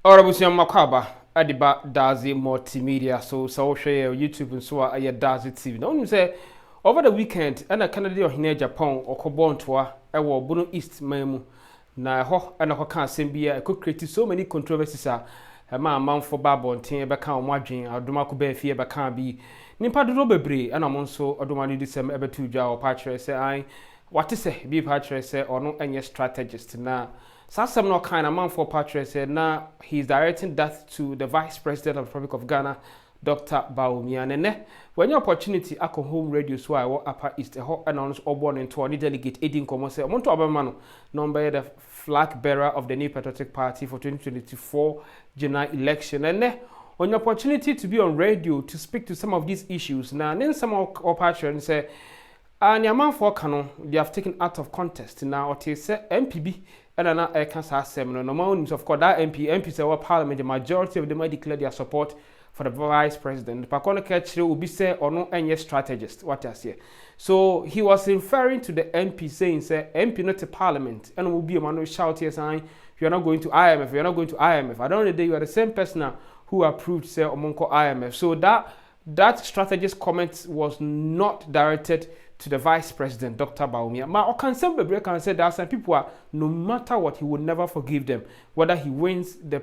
Orabusiam Makaba, Adiba Dazi Multimedia, so share YouTube and so I Dazi TV. Now, you say over the weekend, and a Canada in Agyapong or Cobon tour, I will Bono East Memu. Na ho and a can sembia, could create so many controversies. A man for Babon, Tin Bacan, Margin, or Dumaku Bear Fear Bacan be. Nimpa do bebre, and I'm also a Domani Disem ever 2 jar or patcher say I. What is say, be patcher say, or no any strategist now. Sassam no kind of man for Patrick said now he's directing that to the Vice President of the Republic of Ghana, Dr. Bawumia. And when your opportunity at home radio so I walk upper east a hot announce or born into a delegate aiding Como say Monto Abamano, number the flag bearer of the New Patriotic Party for 2024 general election. And on your opportunity to be on radio to speak to some of these issues, now then some of Patrick and say and your man for canon they have taken out of context now or say MPB. And now I can say seminar. No of course that MP say what Parliament the majority of them might declare their support for the Vice President. Pakona Ketchere will be say or no any strategist. What I say. So he was referring to the MP saying say MP not a Parliament and will be a man who shout here saying you're not going to IMF. You're not going to IMF. I don't know that you are the same person now who approved say Omonko IMF. So that strategist comment was not directed to the Vice President, Dr. Bawumia. Ma Okansembe can say there are some people are, no matter what, he will never forgive them, whether he wins the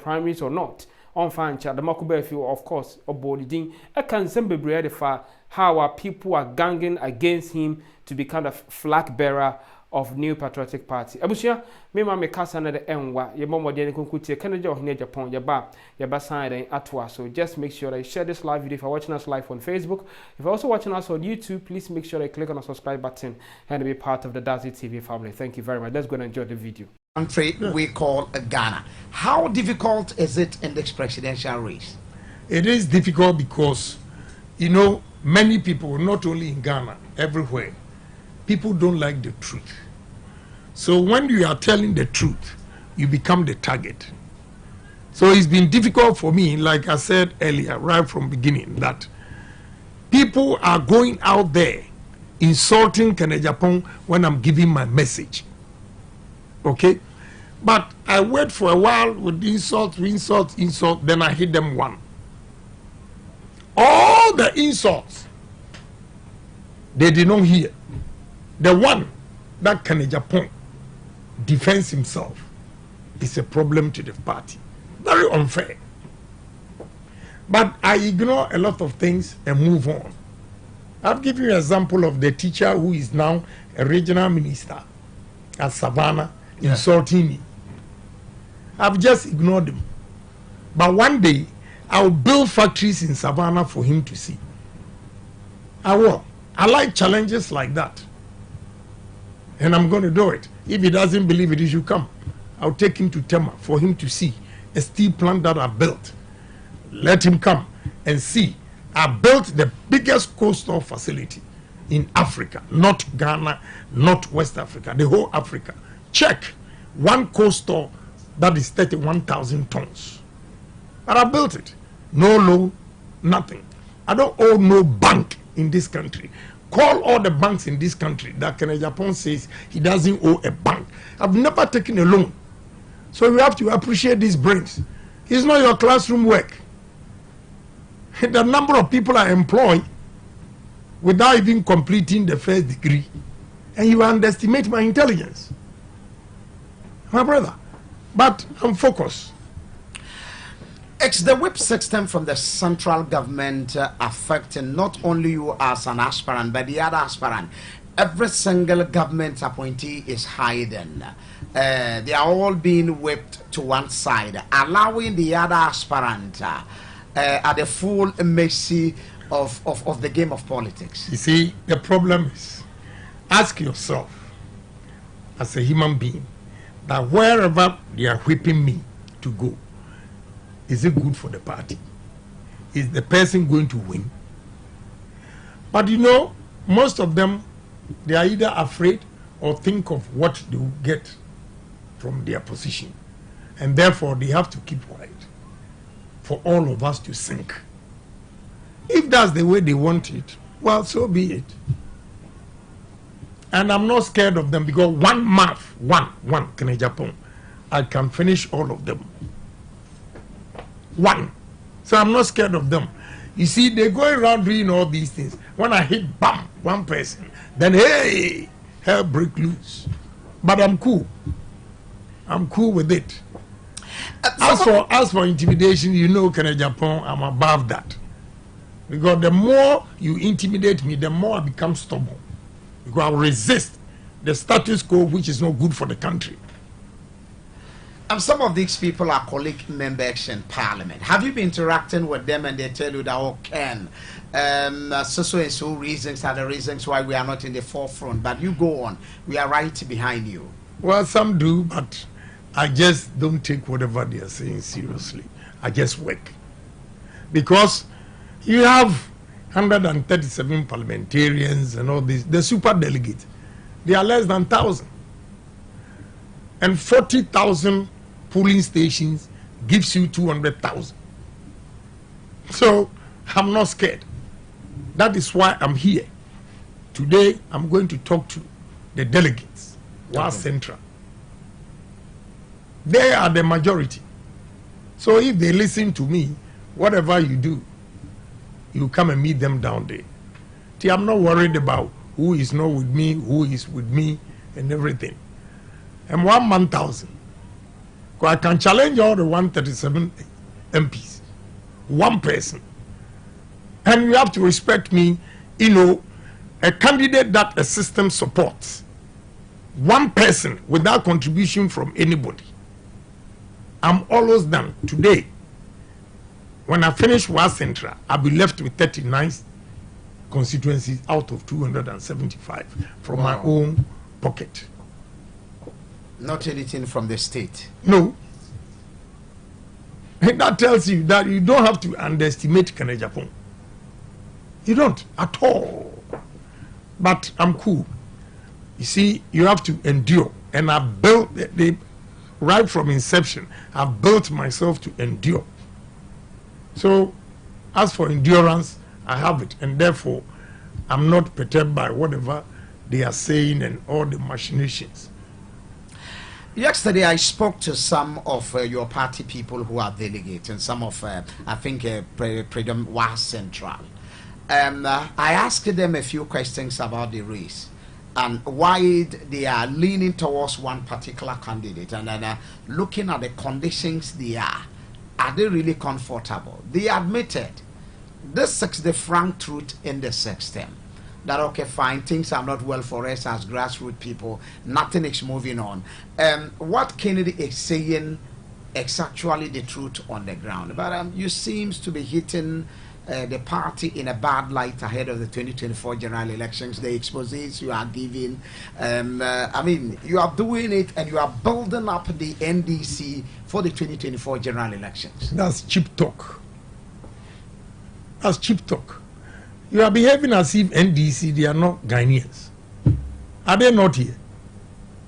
primaries or not. On fancha, the Makube feel, of course, Obodiding. Okansembe the far how our people are ganging against him to be kind of flag bearer of New Patriotic Party. Abusia, me ma me kasa na de enwa, ye momo de nkunkutie Canada or Agyapong, yaba sign and atwa. So just make sure that you share this live video if you're watching us live on Facebook. If you're also watching us on YouTube, please make sure that you click on the subscribe button and be part of the Dazi TV family. Thank you very much. Let's go and enjoy the video. Country we call Ghana. How difficult is it in this presidential race? It is difficult because, you know, many people, not only in Ghana, everywhere, people don't like the truth. So when you are telling the truth, you become the target. So it's been difficult for me, like I said earlier, right from beginning, that people are going out there insulting Agyapong when I'm giving my message. Okay? But I wait for a while with insult, then I hit them one. All the insults, they did not hear. The one that Agyapong defends himself is a problem to the party. Very unfair. But I ignore a lot of things and move on. I'll give you an example of the teacher who is now a regional minister at Savannah insulting me. I've just ignored him. But one day, I'll build factories in Savannah for him to see. I will. I like challenges like that. And I'm going to do it. If he doesn't believe it, he should come. I'll take him to Tema for him to see a steel plant that I built. Let him come and see. I built the biggest coastal facility in Africa, not Ghana, not West Africa, the whole Africa. Check one coastal that is 31,000 tons. But I built it. No loan, nothing. I don't owe no bank in this country. Call all the banks in this country that Agyapong says he doesn't owe a bank. I've never taken a loan. So you have to appreciate these brains. It's not your classroom work. The number of people I employ without even completing the first degree, and you underestimate my intelligence. My brother. But I'm focused. It's the whip system from the central government affecting not only you as an aspirant, but the other aspirant. Every single government appointee is hiding. They are all being whipped to one side, allowing the other aspirant at the full mercy of the game of politics. You see, the problem is, ask yourself, as a human being, that wherever they are whipping me to go, is it good for the party? Is the person going to win? But you know, most of them, they are either afraid or think of what they will get from their position. And therefore, they have to keep quiet for all of us to sink. If that's the way they want it, well, so be it. And I'm not scared of them because one mouth, one, Agyapong, I can finish all of them. One. So I'm not scared of them. You see, they go around doing all these things. When I hit, bam, one person, then hey, hell break loose. But I'm cool. I'm cool with it. As for intimidation, you know, Agyapong, I'm above that. Because the more you intimidate me, the more I become stubborn. Because I'll resist the status quo, which is not good for the country. And some of these people are colleague members in parliament. Have you been interacting with them and they tell you that, oh, Ken, so and so reasons are the reasons why we are not in the forefront, but you go on, we are right behind you? Well, some do, but I just don't take whatever they are saying seriously. I just work. Because you have 137 parliamentarians and all this, the super delegates, they are less than 1,000. And 40,000 polling stations gives you 200,000. So I'm not scared. That is why I'm here. Today I'm going to talk to the delegates, West Central. They are the majority. So if they listen to me, whatever you do, you come and meet them down there. See, I'm not worried about who is not with me, who is with me, and everything. I'm 1,000. I can challenge all the 137 MPs. One person. And you have to respect me, you know, a candidate that a system supports. One person without contribution from anybody. I'm almost done. Today, when I finish West Central, I'll be left with 39 constituencies out of 275 from my own pocket. Not anything from the state? No. And that tells you that you don't have to underestimate Agyapong. You don't at all. But I'm cool. You see, you have to endure. And I built, right from inception, I've built myself to endure. So, as for endurance, I have it. And therefore, I'm not perturbed by whatever they are saying and all the machinations. Yesterday, I spoke to some of your party people who are delegates and some of, I think, Freedom West Central. I asked them a few questions about the race and why they are leaning towards one particular candidate, and then looking at the conditions they are they really comfortable? They admitted this is the frank truth in the system. That, okay, fine, things are not well for us as grassroots people, nothing is moving on. What Kennedy is saying is actually the truth on the ground. But you seems to be hitting the party in a bad light ahead of the 2024 general elections, the exposés you are giving. I mean, you are doing it and you are building up the NDC for the 2024 general elections. That's cheap talk. That's cheap talk. You are behaving as if NDC, they are not Ghanaians. Are they not here?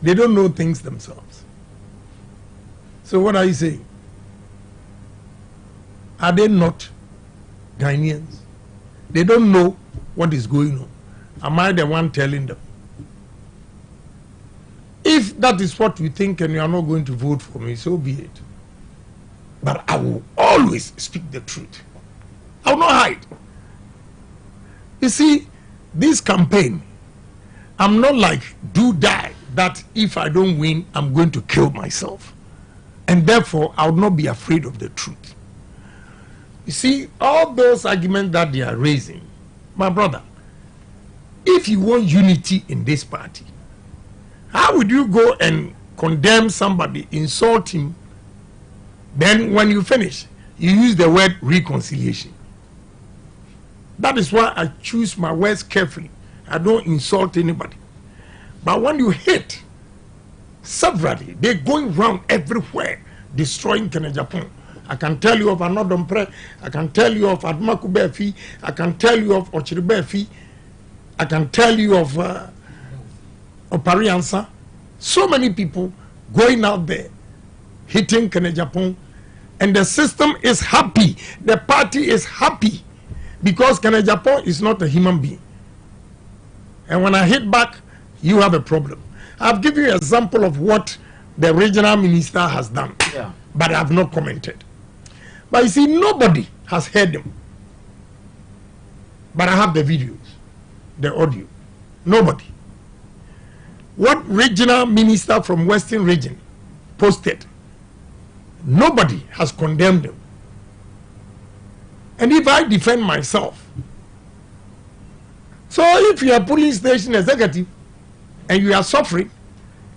They don't know things themselves. So what are you saying? Are they not Ghanaians? They don't know what is going on. Am I the one telling them? If that is what you think and you are not going to vote for me, so be it. But I will always speak the truth. I will not hide. You see, this campaign, I'm not like do die that if I don't win, I'm going to kill myself. And therefore, I will not be afraid of the truth. You see, all those arguments that they are raising, my brother, if you want unity in this party, how would you go and condemn somebody, insult him, then when you finish, you use the word reconciliation? That is why I choose my words carefully. I don't insult anybody. But when you hate severally, they're going around everywhere, destroying Agyapong. I can tell you of Anodompre, I can tell you of Admakubefi, I can tell you of Ochiribefi, I can tell you of Opariansa. So many people going out there, hitting Agyapong, and the system is happy, the party is happy. Because Agyapong is not a human being. And when I hit back, you have a problem. I've given you an example of what the regional minister has done. Yeah. But I have not commented. But you see, nobody has heard them. But I have the videos, the audio. Nobody. What regional minister from Western region posted, nobody has condemned them. And if I defend myself, so if you are police station executive and you are suffering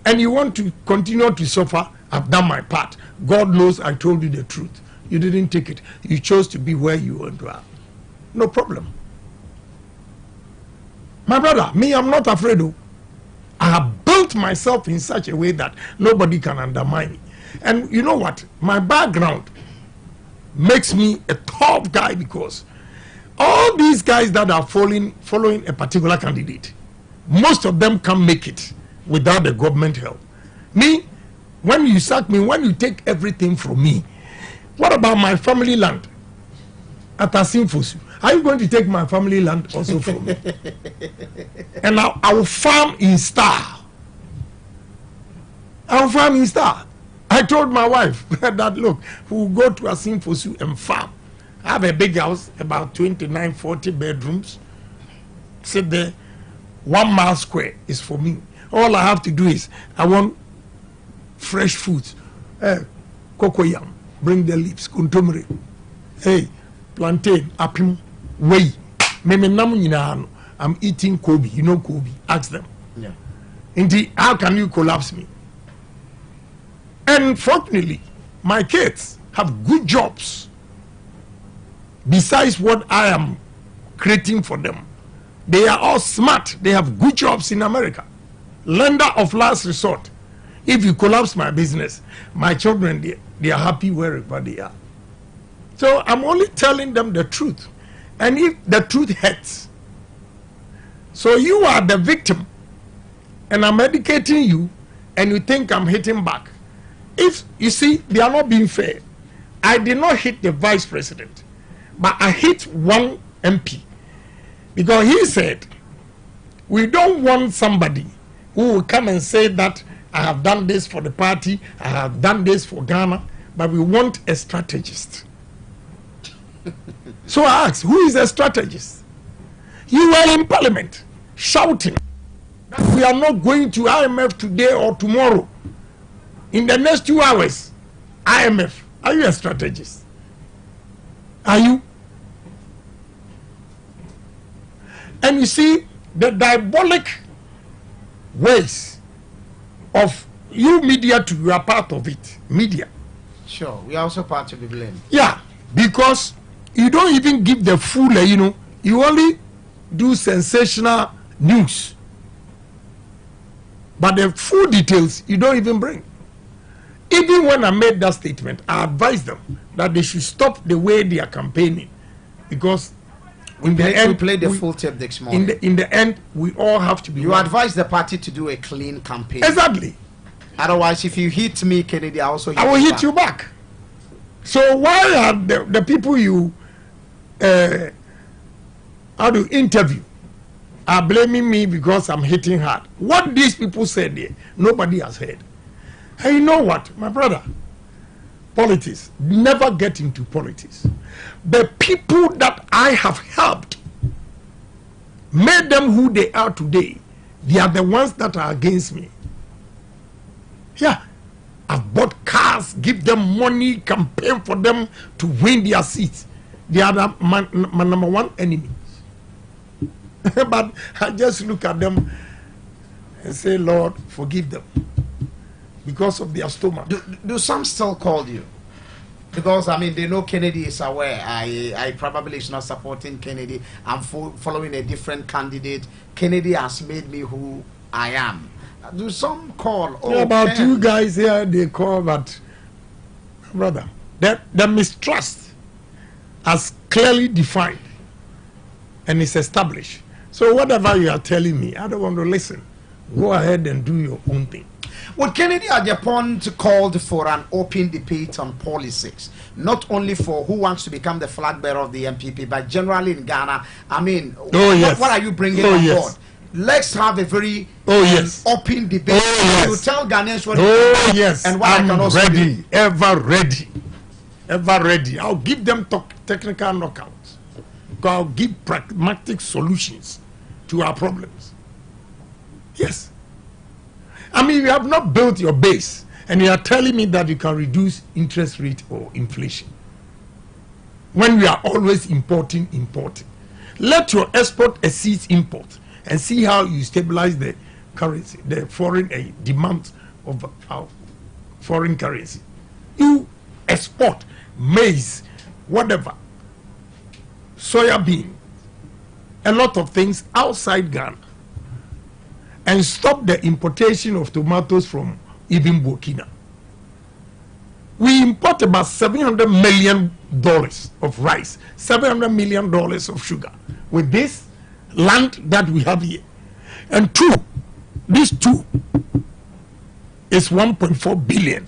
and you want to continue to suffer, I've done my part. God knows I told you the truth. You didn't take it. You chose to be where you want to have. No problem. My brother, me, I'm not afraid of. I have built myself in such a way that nobody can undermine me. And you know what? My background makes me a tough guy, because all these guys that are following a particular candidate, most of them can't make it without the government help. Me, when you sack me, when you take everything from me, what about my family land at Asimfosu? Are you going to take my family land also from me? And I will farm in style. I will farm in style. I told my wife that, look, we'll go to Asimfosu and farm. I have a big house, about 29, 40 bedrooms. Sit there, 1 mile square is for me. All I have to do is, I want fresh foods. Cocoyam, bring the leaves, kuntumere. Hey, plantain, apim, whey. I'm eating Kobe. You know Kobe. Ask them. Yeah. Indeed, how can you collapse me? And fortunately, my kids have good jobs. Besides what I am creating for them, they are all smart. They have good jobs in America. Lender of last resort. If you collapse my business, my children, they are happy wherever they are. So I'm only telling them the truth. And if the truth hurts, so you are the victim, and I'm educating you, and you think I'm hitting back. If you see, they are not being fair. I did not hit the vice president, but I hit one MP, because he said, we don't want somebody who will come and say that I have done this for the party, I have done this for Ghana, but we want a strategist. So I asked, who is a strategist? You were in parliament shouting that we are not going to IMF today or tomorrow. In the next 2 hours, IMF. Are you a strategist? Are you? And you see the diabolic ways of you media to, you are part of it. Media. Sure, we are also part to be blamed. Yeah, because you don't even give the full, you only do sensational news. But the full details, you don't even bring. Even when I made that statement, I advised them that they should stop the way they are campaigning. Because in the end, we played the full tape this morning. In the end, we all have to be. You advise the party to do a clean campaign. Exactly. Otherwise, if you hit me, Kennedy, I will hit you back. So why are the people you interview are blaming me because I'm hitting hard? What these people said there, nobody has heard. And you know what, my brother? Politics, never get into politics. The people that I have helped, made them who they are today, they are the ones that are against me. Yeah, I've bought cars, give them money, campaign for them to win their seats. They are my number one enemies. But I just look at them and say, Lord, forgive them. Because of their stomach. Do some still call you? Because, I mean, they know Kennedy is aware. I probably is not supporting Kennedy. I'm following a different candidate. Kennedy has made me who I am. Do some call? Oh, yeah, about 2 guys here, they call, but, brother, the mistrust has clearly defined and is established. So whatever you are telling me, I don't want to listen. Go ahead and do your own thing. Well, Kennedy Agyapong called for an open debate on politics, not only for who wants to become the flag bearer of the NPP, but generally in Ghana. I mean, what are you bringing on board? Let's have a very open debate. You tell Ghanaians what and what I'm ready, ever ready. ever ready. I'll give them technical knockouts. I'll give pragmatic solutions to our problems. Yes. I mean, you have not built your base, and you are telling me that you can reduce interest rate or inflation when we are always importing. Let your export exceed import, and see how you stabilize the currency, the foreign demand of our foreign currency. You export maize, whatever, soya bean, a lot of things outside Ghana, and stop the importation of tomatoes from even Burkina. We import about $700 million of rice, $700 million of sugar with this land that we have here. And these two is 1.4 billion.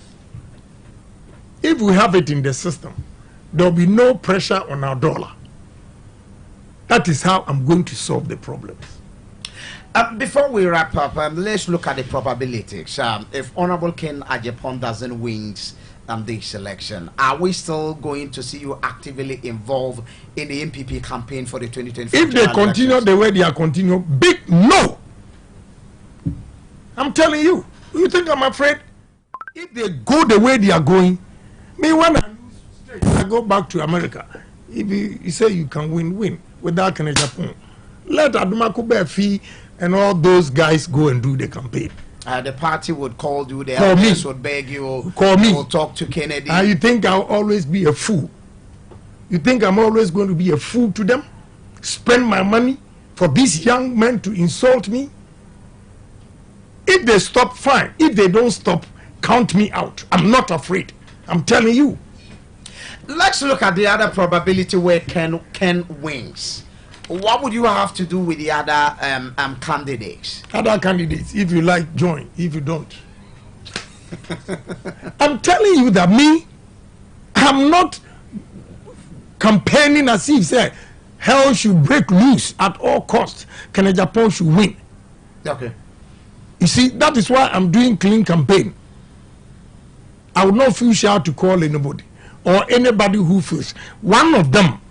If we have it in the system, there will be no pressure on our dollar. That is how I'm going to solve the problems. Before we wrap up, let's look at the probabilities. If Honorable Ken Agyapong doesn't win this election, are we still going to see you actively involved in the NPP campaign for the 2025? If they continue elections? The way they are continuing, big no. I'm telling you. You think I'm afraid? If they go the way they are going, me when I go back to America, if you say you can win without Ken Agyapong, let Adumaku Befi and all those guys go and do the campaign. The party would call you, the elders would beg you, call me, will talk to Kennedy. And you think I'll always be a fool? You think I'm always going to be a fool to them? Spend my money for these young men to insult me? If they stop, fine. If they don't stop, count me out. I'm not afraid. I'm telling you. Let's look at the other probability where Ken wins. What would you have to do with the other candidates? Other candidates, if you like, join. If you don't, I'm telling you that I'm not campaigning as if say hell should break loose at all costs. Ken Agyapong should win. Okay. You see, that is why I'm doing clean campaign. I would not feel shy to call anybody or anybody who feels. One of them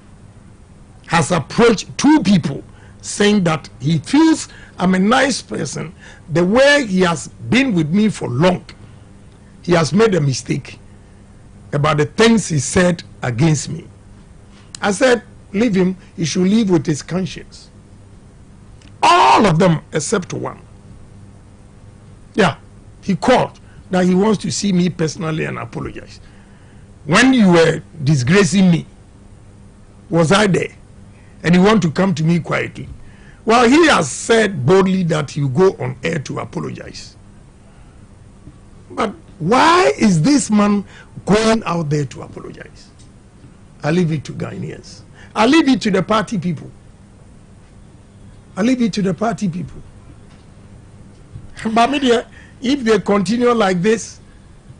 has approached two people saying that he feels I'm a nice person. The way he has been with me for long, he has made a mistake about the things he said against me. I said, leave him. He should live with his conscience. All of them except one. Yeah, he called that he wants to see me personally and apologize. When you were disgracing me, was I there? And you want to come to me quietly. Well, he has said boldly that he will go on air to apologize. But why is this man going out there to apologize? I leave it to Ghanaians. I leave it to the party people. But media, if they continue like this,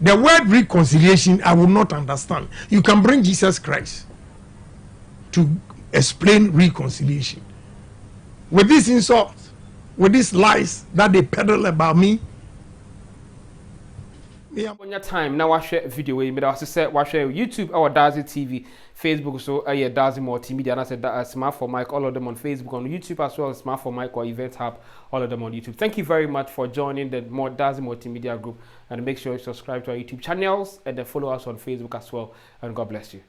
the word reconciliation, I will not understand. You can bring Jesus Christ to explain reconciliation. With this insult, with these lies that they peddle about me. On your time now, watch video. We made us say watch YouTube, our Dazi TV, Facebook. So Dazi Multimedia. And I said Smart for Mike. All of them on Facebook, on YouTube as well as Smart for Mike or Event Hub. All of them on YouTube. Thank you very much for joining the Dazi Multimedia group. And make sure you subscribe to our YouTube channels and then follow us on Facebook as well. And God bless you.